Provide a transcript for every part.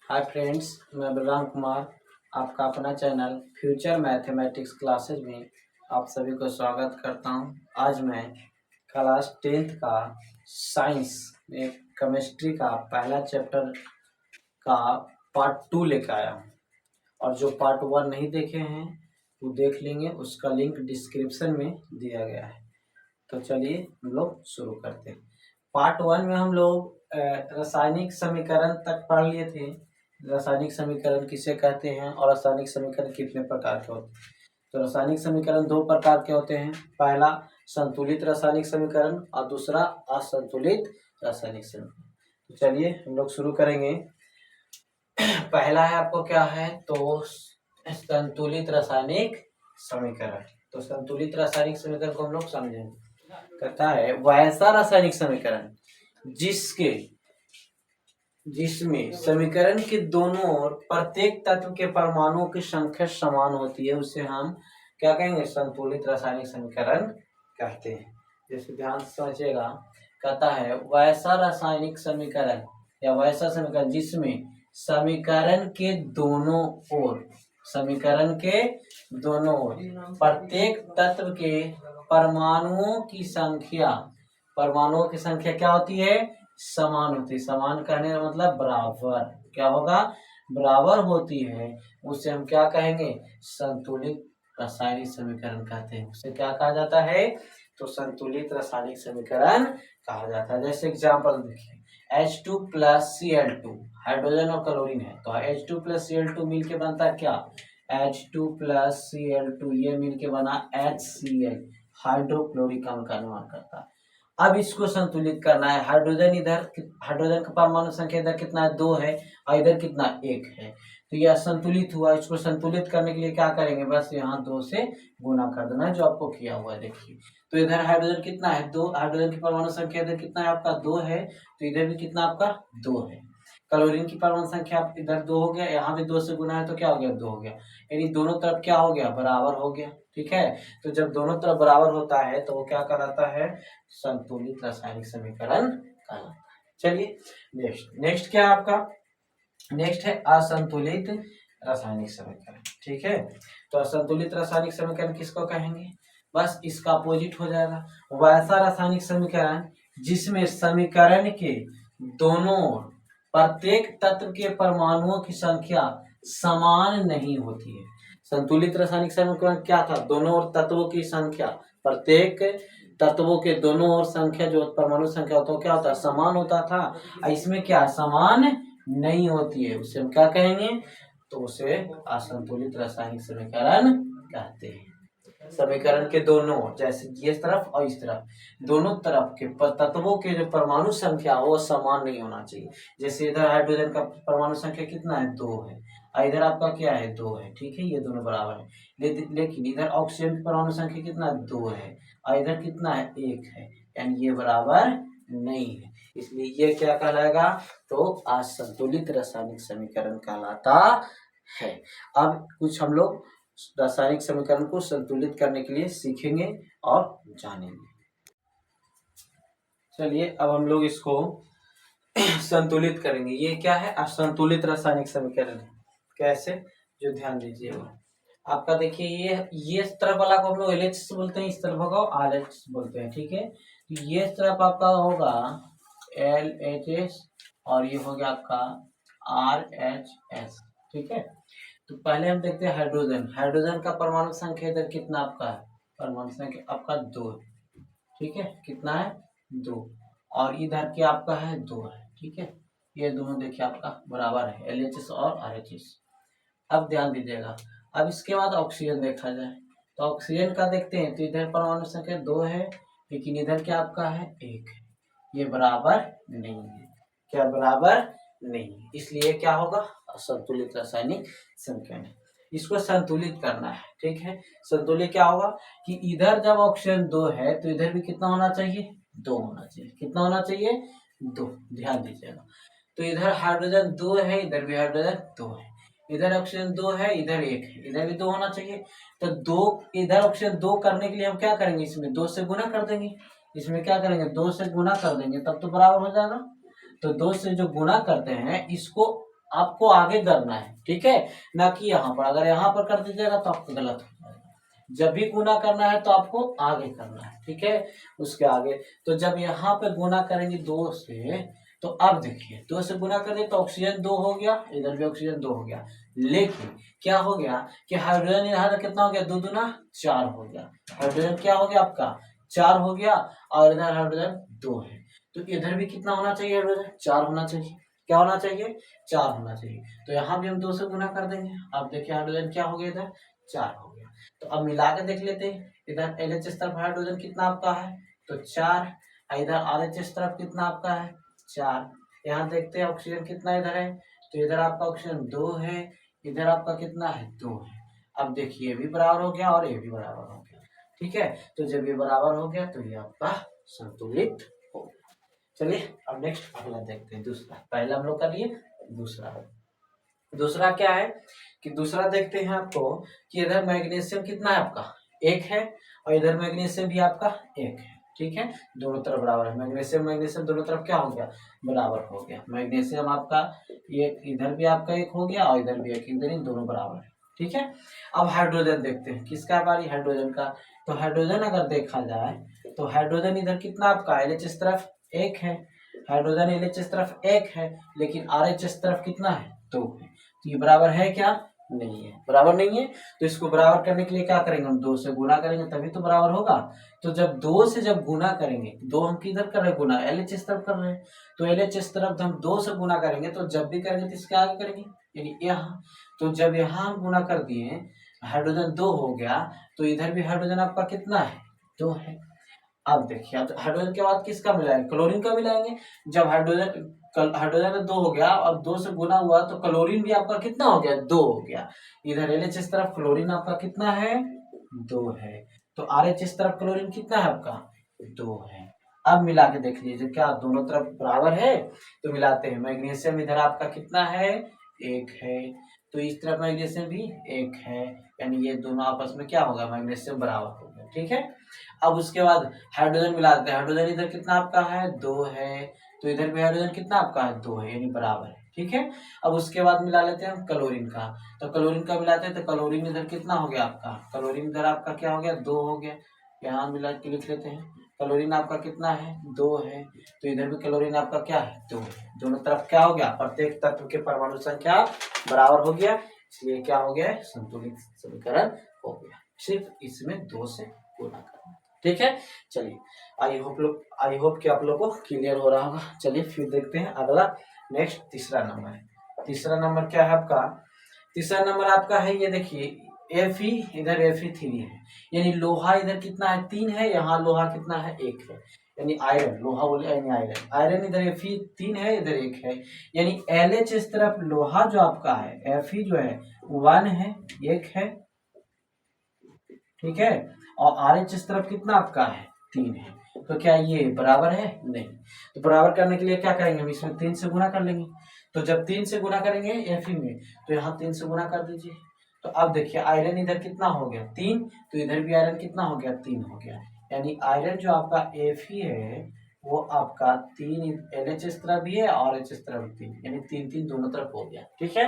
Hi friends, मैं बलराम कुमार, आपका अपना चैनल फ्यूचर मैथमेटिक्स क्लासेज में आप सभी को स्वागत करता हूं। आज मैं क्लास 10th का साइंस में केमिस्ट्री का पहला चैप्टर का पार्ट 2 लेकर आया हूं और जो पार्ट 1 नहीं देखे हैं वो देख लेंगे, उसका लिंक डिस्क्रिप्शन में दिया गया है। तो चलिए हम लोग शुरू करते हैं। पार्ट 1 में हम लोग रासायनिक समीकरण तक पढ़ लिए थे। रासायनिक समीकरण किसे कहते हैं और रासायनिक समीकरण कितने प्रकार के होते हैं। तो रासायनिक समीकरण दो प्रकार के होते हैं, पहला संतुलित रासायनिक समीकरण और दूसरा असंतुलित रासायनिक समीकरण। तो चलिए हम लोग शुरू करेंगे। पहला है आपको क्या है, तो संतुलित रासायनिक समीकरण। तो संतुलित रासायनिक समीकरण को हम लोग समझेंगे। कहता है वैसा रासायनिक समीकरण जिसमें समीकरण के दोनों ओर प्रत्येक तत्व के परमाणुओं की संख्या समान होती है, उसे हम क्या कहेंगे, संतुलित रासायनिक समीकरण कहते हैं। जैसे ध्यान से समझिएगा, कहता है वैसा रासायनिक समीकरण या वैसा समीकरण जिसमें समीकरण के दोनों ओर प्रत्येक तत्व के परमाणुओं की संख्या क्या होती है, समान होती है। समान कहने का मतलब बराबर, क्या होगा, बराबर होती है। उसे हम क्या कहेंगे, संतुलित रासायनिक समीकरण कहते हैं। उसे क्या कहा जाता है, तो संतुलित रासायनिक समीकरण कहा जाता है। जैसे एग्जांपल देखिए, H2 प्लस Cl2 हाइड्रोजन और क्लोरीन है, तो H2 प्लस Cl2 मिलके बनता है क्या, H2 प्लस Cl2, ये मिलके बना HCl, हाइड्रोक्लोरिक अम्ल का निर्माण करता है। अब इसको संतुलित करना है। हाइड्रोजन का परमाणु संख्या इधर कितना है, 2 है, और इधर कितना, 1 है। तो यह संतुलित हुआ। इसको संतुलित करने के लिए क्या करेंगे, बस यहाँ 2 से गुना कर देना है, जो आपको किया हुआ है। देखिए, तो इधर हाइड्रोजन कितना है, 2। हाइड्रोजन की परमाणु संख्या इधर कितना है आपका, 2 है, तो इधर भी कितना आपका, 2 है। क्लोरीन की परमाणु संख्या इधर 2 हो गया, यहाँ भी 2 से गुना है, तो क्या हो गया, 2 हो गया। यानी दोनों तरफ क्या हो गया, बराबर हो गया। ठीक है, तो जब दोनों तरफ बराबर होता है तो वो क्या कहलाता है, संतुलित रासायनिक समीकरण कहलाता है। चलिए नेक्स्ट क्या है आपका, नेक्स्ट है असंतुलित रासायनिक समीकरण। ठीक है, तो असंतुलित रासायनिक समीकरण किसको कहेंगे, बस इसका अपोजिट हो जाएगा। वैसा रासायनिक समीकरण जिसमें समीकरण के दोनों ओर प्रत्येक तत्व के परमाणुओं की संख्या समान नहीं होती है। संतुलित रासायनिक समीकरण क्या था, दोनों ओर तत्वों की संख्या, प्रत्येक तत्वों के दोनों ओर संख्या, जो परमाणु संख्या होता है क्या होता है, समान होता था। इसमें क्या समान नहीं होती है, उसे हम क्या कहेंगे, तो उसे असंतुलित रासायनिक समीकरण कहते हैं। समीकरण के दोनों, जैसे इस तरफ और इस तरफ, दोनों तरफ के तत्वों के जो परमाणु संख्या वो समान नहीं होना चाहिए। जैसे इधर हाइड्रोजन का परमाणु संख्या कितना है, 2 है, और इधर आपका क्या है, 2 है। ठीक है, ये दोनों बराबर है। लेकिन इधर ऑक्सीजन की परमाणु संख्या कितना है, 2 है, और इधर कितना है, 1 है, यानी ये बराबर नहीं है। इसलिए ये क्या कहलाएगा, तो असंतुलित रासायनिक समीकरण कहलाता है। अब कुछ हम लोग रासायनिक समीकरण को संतुलित करने के लिए सीखेंगे और जानेंगे। चलिए अब हम लोग इसको संतुलित करेंगे। ये क्या है, असंतुलित रासायनिक समीकरण है। कैसे, जो ध्यान दीजिएगा, आपका देखिए ये इस तरफ वाला को हम लोग LH बोलते हैं, इस तरफ होगा RH बोलते हैं। ठीक है, तो ये इस तरफ आपका होगा LHS और ये हो गया आपका RHS। ठीक है, तो पहले हम देखते हैं हाइड्रोजन का परमाणु संख्या इधर कितना आपका है, परमाणु संख्या आपका 2 है। ठीक है, कितना है, 2, और इधर क्या आपका है, 2 है। ठीक है, ये दोनों देखिए आपका बराबर है, LHS और RHS। अब ध्यान दीजिएगा, अब इसके बाद ऑक्सीजन देखा जाए, तो ऑक्सीजन का देखते हैं, तो इधर परमाणु संख्या 2 है, लेकिन इधर क्या आपका है, 1 है। ये बराबर नहीं है, क्या बराबर नहीं है, इसलिए क्या होगा, असंतुलित रासायनिक समीकरण है। इसको संतुलित करना है। ठीक है, संतुलित क्या होगा कि इधर जब ऑक्सीजन 2 है तो इधर भी कितना होना चाहिए, 2 होना चाहिए। कितना होना चाहिए, 2। ध्यान दीजिएगा, तो इधर हाइड्रोजन 2 है, इधर भी हाइड्रोजन 2 है, इधर ऑक्सीजन 2 है, इधर 1 है, इधर भी 2 होना चाहिए। तो 2, इधर ऑक्सीजन 2 करने के लिए हम क्या करेंगे, इसमें 2 से गुना कर देंगे। इसमें क्या करेंगे, 2 से गुना कर देंगे, तब तो बराबर हो जाएगा। तो 2 से जो गुना करते हैं इसको आपको आगे करना है, ठीक है, ना कि यहाँ पर। अगर यहाँ पर कर दीजिएगा तो आपको गलत हो जाएगा। जब भी गुना करना है तो आपको आगे करना है, ठीक है, उसके आगे। तो जब यहाँ पे गुना करेंगे 2 से, तो अब देखिए 2 से गुना करें तो ऑक्सीजन 2 हो गया, इधर भी ऑक्सीजन 2 हो गया। लेकिन क्या हो गया कि हाइड्रोजन यहाँ कितना हो गया, 2 दूना 4 हो गया। हाइड्रोजन क्या हो गया आपका 4 हो गया, और इधर हाइड्रोजन 2 है। तो इधर भी कितना होना चाहिए, हाइड्रोजन 4 होना चाहिए। क्या होना चाहिए, 4 होना चाहिए। तो यहाँ भी हम 2 से गुना कर देंगे। अब देखिए हाइड्रोजन क्या हो गया, इधर 4 हो गया। तो अब मिला के देख लेते हैं, इधर LH तरफ हाइड्रोजन कितना आपका है, तो 4। इधर RH तरफ कितना आपका है, 4। यहाँ देखते हैं ऑक्सीजन कितना इधर है, तो इधर आपका ऑक्सीजन 2 है, इधर आपका कितना है, 2 है। अब देखिए ये भी बराबर हो गया और ये भी बराबर हो गया, ठीक है। तो जब ये बराबर हो गया तो ये आपका संतुलित हो गया। चलिए अब नेक्स्ट अगला देखते हैं, दूसरा। पहला हम लोग कर लिए, दूसरा क्या है कि दूसरा देखते हैं आपको कि इधर मैग्नीशियम कितना है आपका, 1 है, और इधर मैग्नीशियम भी आपका 1 है, ठीक है, दोनों तरफ बराबर है। मैग्नीशियम दोनों तरफ क्या हो गया, बराबर हो गया। मैग्नीशियम आपका ये इधर भी आपका 1 हो गया और इधर भी 1, इधर इन दोनों बराबर है, ठीक है। अब हाइड्रोजन देखते हैं, किसका बारी, हाइड्रोजन का। तो हाइड्रोजन अगर देखा जाए तो हाइड्रोजन इधर कितना आपका, LH इस तरफ 1 है, हाइड्रोजन LH इस तरफ 1 है, लेकिन RH इस तरफ कितना है, 2 है। तो ये बराबर है क्या, नहीं है, बराबर नहीं है। तो इसको बराबर करने के लिए क्या करेंगे, हम 2 से गुना करेंगे तभी तो बराबर होगा। तो जब 2 से जब गुना करेंगे, 2 हम किधर कर रहे हैं गुना, LH इस तरफ कर रहे हैं, तो LH इस तरफ हम 2 से गुना करेंगे, तो जब भी करेंगे तो इसके आगे करेंगे, यानी यहाँ। तो जब यहाँ हम गुना कर दिए, हाइड्रोजन 2 हो गया, तो इधर भी हाइड्रोजन आपका कितना है, 2 है। अब देखिए, अब हाइड्रोजन के बाद किसका मिलाएंगे, क्लोरीन का मिलाएंगे। जब हाइड्रोजन 2 हो गया, अब 2 से गुना हुआ तो क्लोरीन भी आपका कितना हो गया, 2 हो गया। इधर LH इस तरफ क्लोरीन आपका कितना है, 2 है। तो RH इस तरफ क्लोरीन कितना है आपका, 2 है। अब मिला के देख लीजिए, क्या दोनों तरफ बराबर है, तो मिलाते हैं। मैग्नीशियम इधर आपका कितना है, 1 है, तो इस तरफ मैग्नीशियम भी 1 है, यानी ये दोनों आपस में क्या होगा, मैग्नीशियम बराबर हो गया, ठीक है। अब उसके बाद हाइड्रोजन मिलाते हैं, हाइड्रोजन इधर कितना आपका है, 2 है, तो इधर भी हाइड्रोजन कितना आपका है, 2 है, यानी बराबर है, ठीक है। अब उसके बाद मिला लेते हैं हम क्लोरीन का। तो क्लोरीन का मिलाते हैं, तो क्लोरीन इधर कितना हो गया आपका, क्लोरीन इधर आपका क्या हो गया, 2 हो गया। यहाँ मिला के लिख लेते हैं, क्लोरीन आपका कितना है, 2 है, तो इधर भी क्लोरीन आपका क्या है, 2 है। दोनों तरफ क्या हो गया, प्रत्येक तत्व के परमाणु संख्या बराबर हो गया, इसलिए क्या हो गया, संतुलित समीकरण हो गया। सिर्फ इसमें 2 से गुना करना, ठीक है। चलिए, आई होप कि आप लोग को क्लियर हो रहा होगा। चलिए फिर देखते हैं अगला, नेक्स्ट तीसरा नंबर है। तीसरा नंबर क्या है आपका, तीसरा नंबर आपका है, ये देखिए Fe, इधर Fe3 है, यानी लोहा इधर कितना है, 3 है, यहाँ लोहा कितना है, 1 है, यानी आयरन, लोहा बोले यानी आयरन, आयरन इधर Fe3 है, इधर 1 है, यानी LH इस तरफ लोहा जो आपका है, Fe जो है 1 है, 1 है, ठीक है, और RH इस तरफ कितना आपका है, 3 है। तो क्या ये बराबर है, नहीं। तो बराबर करने के लिए क्या करेंगे, हम इसमें 3 से गुना कर लेंगे। तो जब 3 से गुना करेंगे Fe में, तो यहाँ 3 से गुना कर दीजिए। तो अब देखिए आयरन इधर कितना हो गया, 3, तो इधर भी आयरन कितना हो गया, 3 हो गया, यानी आयरन जो आपका Fe है वो आपका 3, LH इस तरफ भी है और H इस तरफ 3, यानी 3 3 दोनों तरफ हो गया, ठीक है।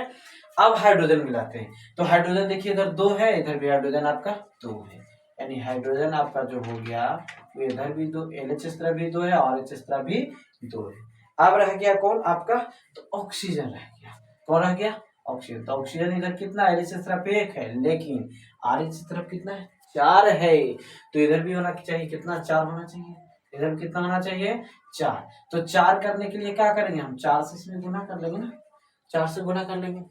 अब हाइड्रोजन मिलाते हैं, तो हाइड्रोजन देखिए इधर 2 है, इधर भी हाइड्रोजन आपका 2 है, यानी हाइड्रोजन आपका जो हो गया वो इधर भी 2, LH इस तरफ भी 2 है और H इस तरफ भी 2 है। अब रह गया कौन आपका, तो ऑक्सीजन रह गया। कौन रह गया, ऑक्सीजन। तो ऑक्सीजन इधर कितना है, LH इस तरफ 1 है, लेकिन RH इस तरफ कितना है, 4 है, तो इधर भी होना चाहिए कितना, 4 होना चाहिए, इधर भी कितना होना चाहिए, 4। तो 4 करने के लिए क्या करेंगे, हम 4 से इसमें गुना कर लेंगे ना, 4 से गुना कर लेंगे।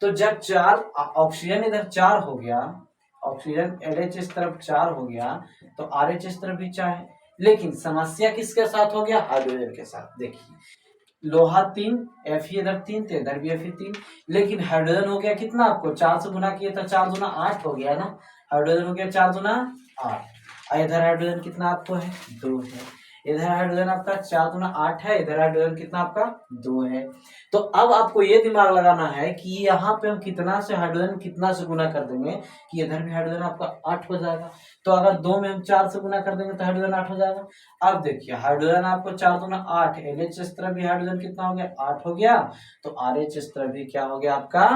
तो जब 4 ऑक्सीजन इधर 4 हो गया, ऑक्सीजन LH इस तरफ 4 हो गया, तो RH इस तरफ भी 4 है, लेकिन समस्या किसके साथ हो गया, हाइड्रोजन के साथ। देखिए लोहा 3, Fe इधर 3 थे, इधर भी Fe 3, लेकिन हाइड्रोजन हो गया कितना, आपको 4 से गुना किया तो 4 दूना 8 हो गया ना, हाइड्रोजन हो गया 4 दूना 8, और इधर हाइड्रोजन कितना आपको है, 2 है, इधर हाइड्रोजन आपका 4 दूना 8 है, इधर हाइड्रोजन कितना आपका 2 है। तो अब आपको ये दिमाग लगाना है कि यहाँ पे हम कितना से हाइड्रोजन कितना से गुना कर देंगे कि इधर भी हाइड्रोजन आपका 8 हो जाएगा। तो अगर 2 में हम 4 से गुना कर देंगे तो हाइड्रोजन 8 हो जाएगा। अब देखिए हाइड्रोजन आपको 4 दूना 8, LH इस तरफ भी हाइड्रोजन कितना हो गया 8 हो गया, तो RH इस तरफ भी क्या हो गया आपका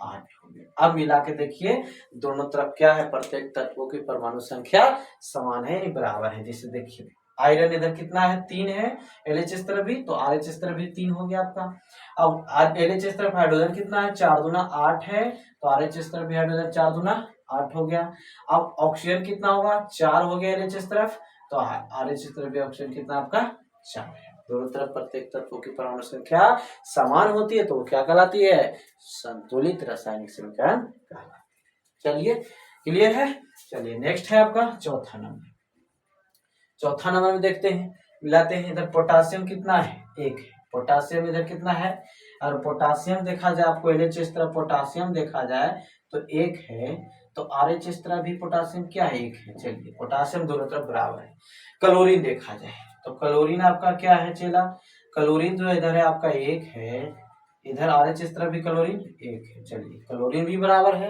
8 हो गया। अब मिला के देखिए दोनों तरफ क्या है, प्रत्येक तत्वों की परमाणु संख्या समान है, बराबर है। जैसे देखिए आयरन इधर कितना है 3 है, LH इस तरफ भी, तो RH इस तरफ भी 3 हो गया आपका। अब LH इस तरफ हाइड्रोजन कितना है 4 दूना 8 है, तो RH इस तरफ भी हाइड्रोजन 4 दूना 8 हो गया। अब ऑक्सीजन कितना होगा 4 हो गया LH इस तरफ, तो RH इस तरफ भी ऑक्सीजन कितना आपका 4 है। दोनों तरफ प्रत्येक तत्वों की परमाणु संख्या समान होती है तो वो क्या कहलाती है, संतुलित रासायनिक समीकरण कहलाती है। चलिए क्लियर है। चलिए नेक्स्ट है आपका चौथा नंबर। चौथा नंबर में देखते हैं, मिलाते हैं। इधर पोटासियम कितना है 1 है, पोटासियम इधर कितना है, और पोटासियम देखा जाए आपको LH इस तरह पोटासियम देखा जाए तो 1 है, तो RH इस तरह भी पोटासियम क्या है 1 है। चलिए पोटासियम दोनों तरफ बराबर है। क्लोरीन देखा जाए तो क्लोरीन आपका क्या है चेला, क्लोरीन जो इधर है आपका 1 है, इधर RH इस तरफ भी क्लोरीन 1 है। चलिए क्लोरीन भी बराबर है।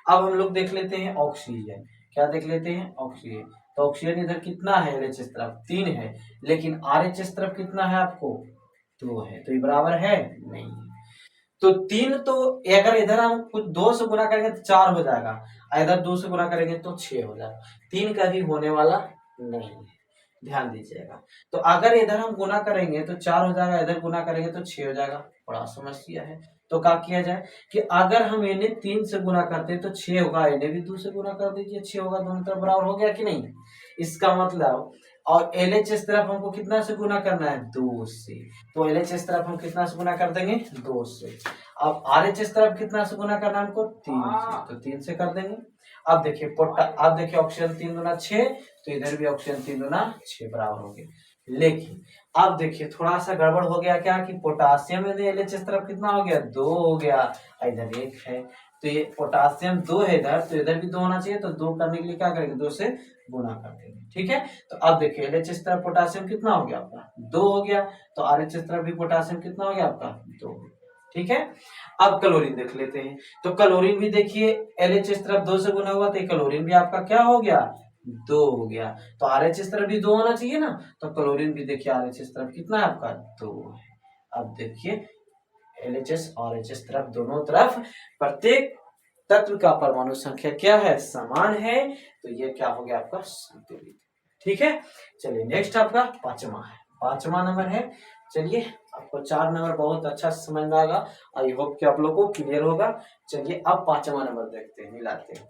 अब हम लोग देख लेते हैं ऑक्सीजन, क्या देख लेते हैं ऑक्सीजन, तो ऑक्सीजन इधर कितना है LH इस तरफ 3 है, लेकिन RH इस तरफ कितना है आपको 2 है, तो ये बराबर है नहीं है। तो 3 तो अगर इधर हम कुछ 2 से गुना करेंगे तो 4 हो जाएगा, इधर 2 से गुना करेंगे तो 6 हो जाएगा, 3 का भी होने वाला नहीं है, ध्यान दीजिएगा। तो अगर इधर हम गुना करेंगे तो 4 हो जाएगा, इधर गुना करेंगे तो 6 हो जाएगा, बड़ा समस्या है। तो क्या किया जाए कि अगर हम इन्हें 3 से गुना करते हैं तो 6 होगा, इन्हें भी 2 से गुना कर दीजिए 6 होगा, दोनों तरफ बराबर हो गया कि नहीं। इसका मतलब और LH इस तरफ हमको कितना से गुना करना है 2 से, तो LH इस तरफ हम कितना से गुना कर देंगे 2 से। अब RH इस तरफ कितना से गुना करना है हमको 3 से, तो 3 से कर देंगे। अब देखिए अब देखिए ऑक्सीजन 3 दूना 6, तो इधर भी ऑक्सीजन 3 दूना 6 बराबर हो गए। लेकिन अब देखिए थोड़ा सा गड़बड़ हो गया क्या कि पोटासियम में LH इस तरफ कितना हो गया 2 हो गया, इधर 1 है, तो ये पोटासियम 2 है इधर, तो इधर भी 2 होना चाहिए, तो 2 करने के लिए क्या करेंगे 2 से गुना कर देंगे। ठीक है, तो अब देखिए LH इस तरफ पोटासियम कितना हो गया आपका 2 हो गया, तो RH इस तरफ भी पोटासियम कितना हो गया आपका 2। ठीक है, अब क्लोरीन देख लेते हैं। तो क्लोरीन भी देखिए LH इस तरफ 2 से गुना हुआ, तो क्लोरीन भी आपका क्या हो गया 2 हो गया, तो RH इस तरफ भी 2 होना चाहिए ना, तो क्लोरीन भी देखिए RH इस तरफ कितना है आपका 2 है। अब देखिए LHS और HS तरफ दोनों तरफ प्रत्येक तत्व का परमाणु संख्या क्या है समान है, तो ये क्या हो गया आपका संतुलित। ठीक है, चलिए नेक्स्ट आपका पांचवा है, पांचवा नंबर है। चलिए आपको 4 नंबर बहुत अच्छा समझ में आएगा, आई होप कि आप लोग को क्लियर होगा। चलिए अब पांचवा नंबर देखते हैं, मिलाते हैं।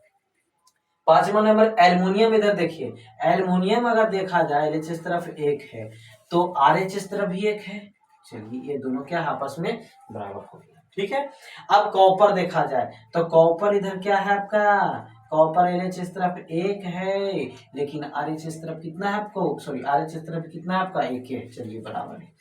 पांचवा नंबर एल्युमिनियम, इधर देखिए एल्युमिनियम अगर देखा जाए LH इस तरफ 1 है, तो RH इस तरफ भी 1 है। चलिए ये दोनों क्या आपस में बराबर हो गया। ठीक है, अब कॉपर देखा जाए तो कॉपर इधर क्या है आपका, कॉपर LH इस तरफ 1 है, लेकिन RH इस तरफ कितना है आपको, सॉरी RH इस तरफ कितना है आपका 1 है। चलिए बराबर है,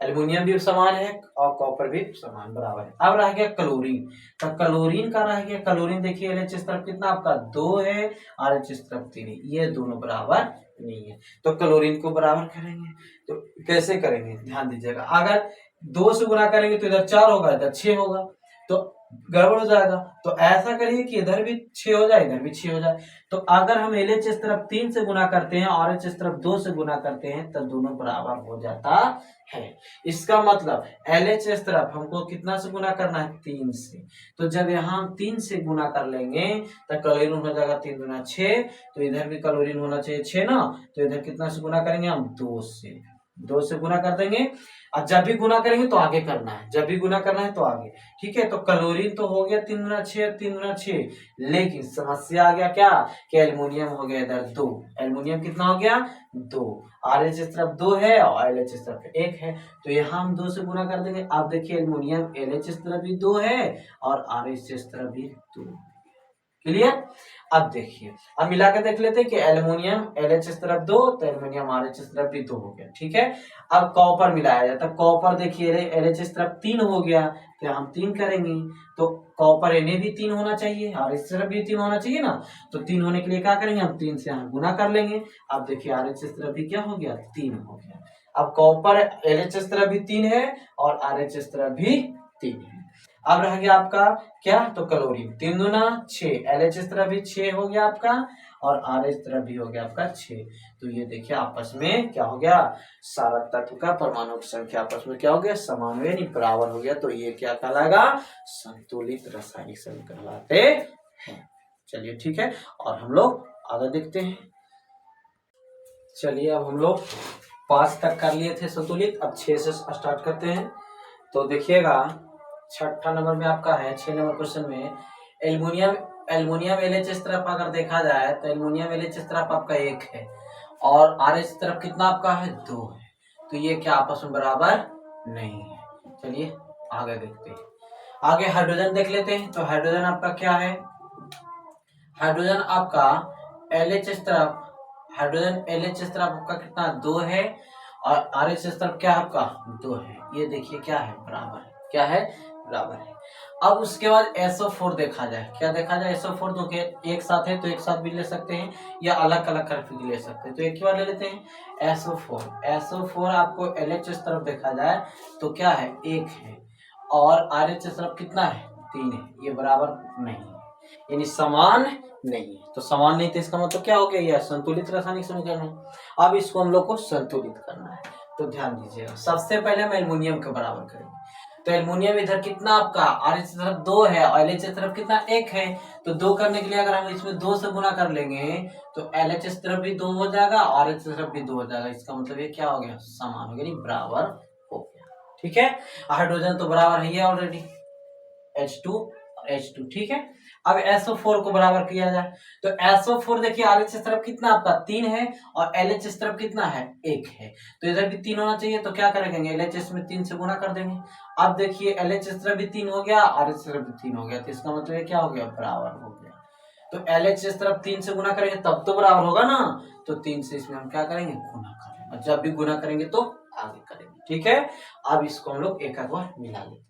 एल्युमिनियम भी समान है और कॉपर भी समान बराबर है। अब रह गया क्लोरीन, तो क्लोरीन का रह गया, क्लोरीन देखिए LH इस तरफ कितना आपका 2 है, RH इस तरफ 3 है, ये दोनों बराबर नहीं है, तो क्लोरीन को बराबर करेंगे। तो कैसे करेंगे ध्यान दीजिएगा, अगर 2 से गुना करेंगे तो इधर 4 होगा, इधर 6 होगा, तो गड़बड़ हो जाएगा। तो ऐसा करिए कि इधर भी 6 हो जाए, इधर भी 6 हो जाए। तो अगर हम LH इस तरफ 3 से गुना करते हैं और RH इस तरफ 2 से गुना करते हैं, तो दोनों बराबर हो जाता है। इसका मतलब LH इस तरफ हमको कितना से गुना करना है 3 से, तो जब यहाँ हम 3 से गुना कर लेंगे तो क्लोरीन हो जाएगा 3 दूना 6, तो इधर भी क्लोरीन होना चाहिए 6 ना, तो इधर कितना से गुना करेंगे हम 2 से, 2 से गुना कर देंगे। और जब भी गुना करेंगे तो आगे करना है, जब भी गुना करना है तो आगे। ठीक है, तो क्लोरीन तो हो गया 3 दूना 6, 3 दूना 6, लेकिन समस्या आ गया क्या कि एल्युमिनियम हो गया इधर 2, एल्युमिनियम कितना हो गया 2, RH इस तरफ 2 है और LH इस तरफ 1 है, तो यहाँ हम 2 से गुना कर देंगे। आप देखिए एल्युमिनियम LH इस तरफ भी 2 है और RH इस तरफ भी 2, क्लियर। अब देखिए, अब मिला के देख लेते हैं कि एल्युमिनियम LH इस तरफ 2, तो एल्युमिनियम RH इस तरफ भी 2 हो गया, ठीक है। अब कॉपर मिलाया जाता है, कॉपर देखिए LH इस तरफ 3 हो गया, तो हम 3 करेंगे, तो कॉपर इन्हें भी 3 होना चाहिए और इस तरफ भी 3 होना चाहिए ना, तो 3 होने के लिए क्या करेंगे, हम 3 से हम गुना कर लेंगे। अब देखिए RH इस तरफ भी क्या हो गया, 3 हो गया। अब कॉपर LH इस तरफ भी 3 है और RH इस तरफ भी 3 है। अब रह गया आपका क्या, तो क्लोरीन, 3 दूना 6, LH इस तरफ भी 6 हो गया आपका और RH इस तरफ भी हो गया आपका 6। तो ये देखिए आपस में क्या हो गया, सारा तत्व का परमाणु की संख्या आपस में क्या हो गया, समान यानी बराबर हो गया। तो ये क्या कहलाएगा, संतुलित रासायनिक समीकरण कहलाते हैं। चलिए ठीक है, और हम लोग आगे देखते हैं। चलिए अब हम लोग 5 तक कर लिए थे संतुलित, अब 6 से स्टार्ट करते हैं। तो देखिएगा 6ठा नंबर में आपका है, 6 नंबर क्वेश्चन में एल्युमिनियम LH इस तरफ अगर देखा जाए तो एल्युमिनियम LH इस तरफ आपका 1 है और RH इस तरफ कितना आपका है, 2 है। तो ये क्या आपस में बराबर नहीं है। चलिए आगे देखते हैं। आगे हाइड्रोजन देख लेते हैं। तो हाइड्रोजन आपका क्या है, हाइड्रोजन आपका LH इस तरफ, हाइड्रोजन LH इस तरफ आपका कितना, 2 है और RH इस तरफ क्या आपका 2 है। ये देखिए क्या है, बराबर है, क्या है, बराबर है। अब उसके बाद SO4 देखा जाए, क्या देखा जाए, SO4 तो एक साथ है तो एक साथ भी ले सकते हैं या अलग अलग करके भी ले सकते हैं, तो एक ही बार ले लेते हैं। SO4 आपको LH इस तरफ देखा जाए तो क्या है, 1 है और RH इस तरफ कितना है, 3 है। ये बराबर नहीं है, यानी समान नहीं है। तो समान नहीं, तो इसका मतलब क्या हो गया, यह संतुलित रासायनिक समीकरण है। अब इसको हम लोग को संतुलित करना है, तो ध्यान दीजिएगा। सबसे पहले हम एल्युमिनियम के बराबर करेंगे। तो एल्युमिनियम इधर कितना आपका, RH की तरफ 2 है और LH की तरफ कितना, 1 है। तो 2 करने के लिए अगर हम इसमें 2 से गुना कर लेंगे तो LH की तरफ भी 2 हो जाएगा और RH की तरफ भी 2 हो जाएगा। इसका मतलब ये क्या हो गया, समान हो गया, बराबर हो गया, ठीक है। हाइड्रोजन तो बराबर है ऑलरेडी, H2 और H2, ठीक है। अब SO4 को बराबर किया जाए तो SO4 देखिए RH इस तरफ कितना आपका, 3 है और LH इस तरफ कितना है, 1 है। तो इधर भी 3 होना चाहिए, तो क्या करेंगे, LH इसमें 3 से गुना कर देंगे। अब देखिए LH इस तरफ भी 3 हो गया, RH इस तरफ भी 3 हो गया, तो इसका मतलब ये क्या हो गया, बराबर हो गया। तो LH इस तरफ 3 से गुना करेंगे तब तो बराबर होगा ना, तो 3 से इसमें हम क्या करेंगे, गुना करेंगे, और जब भी गुना करेंगे तो आगे करेंगे, ठीक है। अब इसको हम लोग एक बार मिला लेते हैं।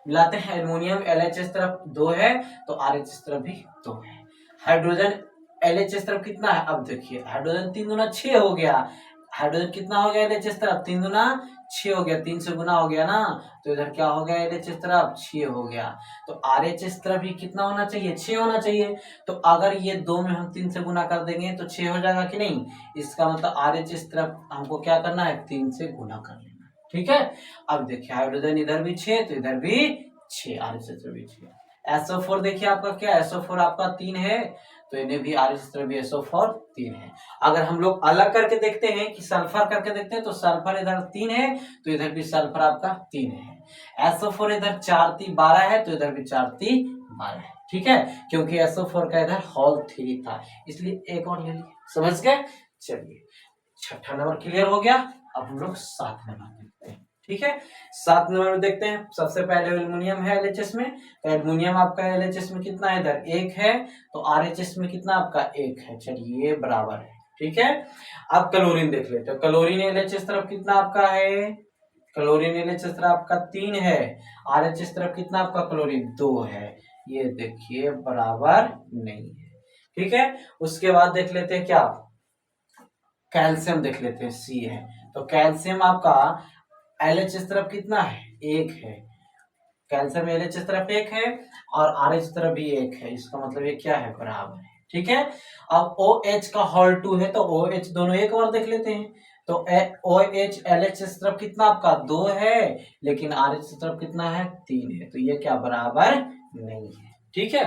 मिलाते हैं, एल्युमिनियम LH इस तरफ 2 है तो RH इस तरफ भी 2 है। हाइड्रोजन LH इस तरफ कितना है, अब देखिए हाइड्रोजन 3 दूना 6 हो गया, हाइड्रोजन कितना हो गया, LH इस तरफ 3 दूना 6 हो गया, 3 से गुना हो गया ना, तो इधर क्या हो गया, LH इस तरफ 6 हो गया। तो RH इस तरफ भी कितना होना चाहिए, 6 होना चाहिए। तो अगर ये 2 में हम 3 से गुना कर देंगे तो 6 हो जाएगा कि नहीं। इसका मतलब RH इस तरफ हमको क्या करना है, 3 से गुना कर लेना, ठीक है। अब देखिए हाइड्रोजन इधर भी 6 तो इधर भी 6, RH इस तरफ भी 6। SO4 देखिए आपका क्या, SO4 आपका 3 है तो इन्हें भी RH इस तरफ भी SO4 3 है। अगर हम लोग अलग करके देखते हैं कि सल्फर करके देखते हैं तो सल्फर इधर 3 है तो इधर भी सल्फर आपका 3 है। SO4 इधर 4 3 12 है तो इधर भी 4 3 12 है, ठीक है, क्योंकि SO4 का इधर होल 3 था इसलिए एक और ले लिए, समझ गए। चलिए 6ठा नंबर क्लियर हो गया। अब हम लोग 7 नंबर देखते हैं, ठीक है। 7 नंबर में देखते हैं, सबसे पहले एल्युमिनियम है LHS में, तो एल्युमिनियम आपका LHS में कितना है, इधर 1 है, तो RHS में कितना आपका 1 है। चलिए ये बराबर है, ठीक है। अब क्लोरीन देख लेते हैं, क्लोरीन LHS तरफ कितना आपका है, क्लोरीन LHS तरफ आपका 3 है, RHS तरफ कितना आपका क्लोरीन 2 है। ये देखिए बराबर नहीं है, ठीक है। उसके बाद देख लेते हैं क्या, कैल्शियम देख लेते हैं, सी है, तो कैल्शियम आपका LH इस तरफ कितना है, 1 है, कैल्शियम LH इस तरफ 1 है और RH इस तरफ भी 1 है। इसका मतलब ये क्या है, बराबर है, ठीक है। अब OH का होल 2 है तो OH दोनों एक बार देख लेते हैं। तो OH LH इस तरफ कितना आपका 2 है लेकिन RH इस तरफ कितना है, 3 है, तो ये क्या बराबर नहीं है, ठीक है।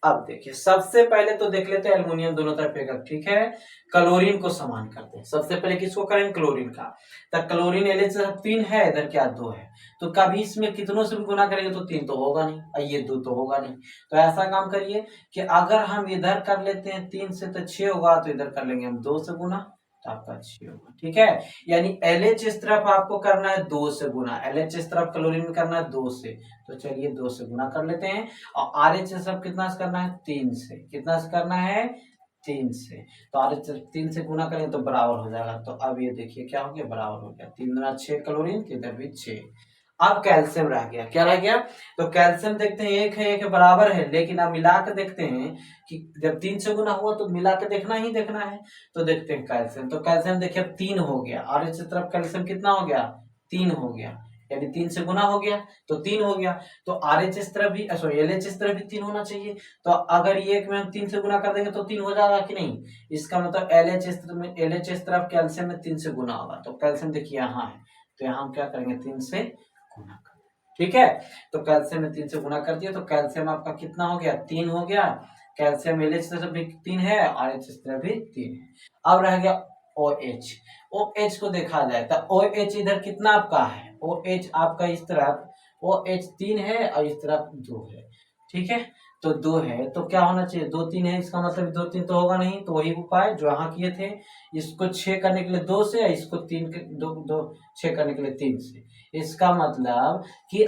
अब देखिए सबसे पहले तो देख लेते हैं एल्युमिनियम दोनों तरफ एक, ठीक है। क्लोरीन को समान करते हैं, सबसे पहले किसको करेंगे, क्लोरीन का। तो क्लोरीन LH तरफ 3 है, इधर क्या 2 है, तो कभी इसमें कितनों से भी गुना करेंगे तो 3 तो होगा नहीं और ये 2 तो होगा नहीं। तो ऐसा काम करिए कि अगर हम इधर कर लेते हैं 3 से तो 6 होगा, तो इधर कर लेंगे हम 2 से गुना, आपका 6 होगा। ठीक है, यानी LH इस तरफ आपको करना है 2 से गुना, LH इस तरफ क्लोरीन में करना है 2 से, तो चलिए 2 से गुना कर लेते हैं। और RH इस तरफ कितना से करना है 3 से, कितना से करना है 3 से, तो RH 3 से गुना करेंगे तो बराबर हो जाएगा। तो अब ये देखिए क्या हो गया, बराबर हो गया, 3 गुना 6 क्लोरीन, इधर भी 6। अब कैल्शियम रह गया, क्या रह गया, तो कैल्शियम देखते हैं एक है बराबर है, लेकिन अब मिला के देखते हैं कि जब 3 से गुना हुआ तो मिला के देखना ही देखना है। तो देखते हैं कैल्शियम, तो कैल्शियम देखिए 3 हो गया, और इस तरफ कैल्शियम कितना हो गया 3 हो गया, यानी 3 से गुना हो गया तो 3 हो गया। तो RH इस तरफ भी सॉरी LH इस तरफ भी 3 होना चाहिए। तो अगर ये में हम 3 से गुना कर देंगे तो 3 हो जाएगा कि नहीं, इसका मतलब LH इस तरफ कैल्शियम में 3 से गुना होगा। तो कैल्शियम देखिए यहाँ है, तो यहाँ हम क्या करेंगे 3 से गुना कर, ठीक है। तो कैल्शियम में 3 से गुना कर दिया, तो कैल्शियम आपका कितना हो गया 3 हो गया। कैल्शियम LH तरफ भी 3 है, RH इस तरफ भी 3 है। अब रह गया OH, OH को देखा जाए तो OH इधर कितना आपका है, OH आपका इस तरफ OH 3 है और इस तरफ 2 है, ठीक है। तो 2 है तो क्या होना चाहिए 2 3 है, इसका मतलब 2 3 तो होगा नहीं, तो वही उपाय जो यहाँ किए थे, इसको 6 करने के लिए 2 से, इसको 3 2 6 करने के लिए 3 से। इसका मतलब कि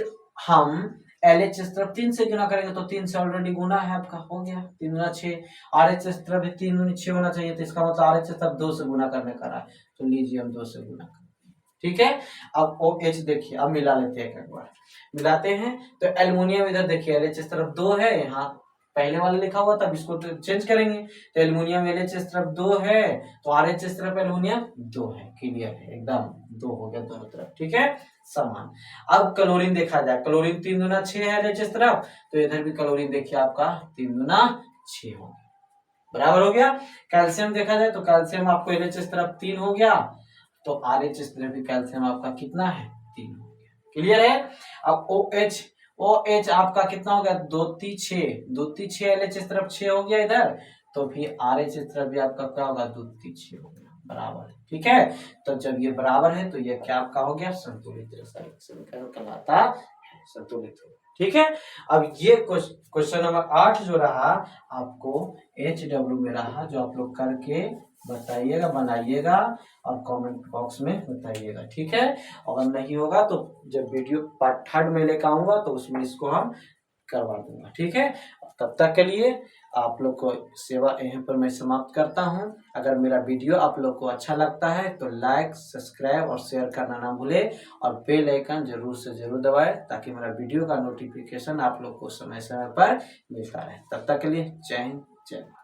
हम LH इस तरफ 3 से गुना करेंगे तो 3 से ऑलरेडी गुना है आपका, हो गया 3 गुना 6। RH इस तरफ भी 3 गुना 6 होना चाहिए, तो इसका मतलब RH इस तरफ 2 से गुना करने का रहा है, तो लीजिए हम 2 से गुना करते हैं, ठीक है। अब OH देखिए, अब मिला लेते हैं, एक बार मिलाते हैं। तो एल्युमिनियम इधर देखिए LH इस तरफ 2 है, यहाँ पहले वाला लिखा हुआ तब इसको चेंज करेंगे, तो एल्युमिनियम LH इस तरफ 2 है, तो RH इस तरफ एल्युमिनियम 2 है, क्लियर है एकदम 2 हो गया दोनों तरफ, ठीक है समान। अब क्लोरीन देखा जाए, क्लोरीन 3 गुना 6 है LH इस तरफ, तो इधर भी क्लोरीन देखिए आपका 3 गुना 6 हो गया, बराबर हो गया। कैल्शियम देखा जाए तो कैल्शियम आपको LH इस तरफ 3 हो गया, तो RH इस तरफ भी कैल्शियम आपका कितना है 3 हो गया, क्लियर है। अब OH आपका कितना हो गया 2 3 6, 2 3 6 LH इस तरफ 6 हो गया इधर, तो फिर RH इस तरफ भी आपका क्या होगा 2 3 6 हो गया, बराबर है, ठीक है। तो जब ये बराबर है तो ये क्या आपका हो गया संतुलित रासायनिक समीकरण कहलाता है, संतुलित हो, ठीक है। अब ये क्वेश्चन नंबर 8 जो रहा आपको HW में रहा, जो आप लोग करके बताइएगा, बनाइएगा और कमेंट बॉक्स में बताइएगा, ठीक है। अगर नहीं होगा तो जब वीडियो पार्ट 3 में लेकर आऊंगा तो उसमें इसको हम करवा दूंगा, ठीक है। तब तक के लिए आप लोग को सेवा यहीं पर मैं समाप्त करता हूं। अगर मेरा वीडियो आप लोग को अच्छा लगता है तो लाइक, सब्सक्राइब और शेयर करना ना भूले, और बेल आइकन जरूर से जरूर दबाएं, ताकि मेरा वीडियो का नोटिफिकेशन आप लोग को समय समय पर मिलता रहे। तब तक के लिए जय हिंद, जय भारत।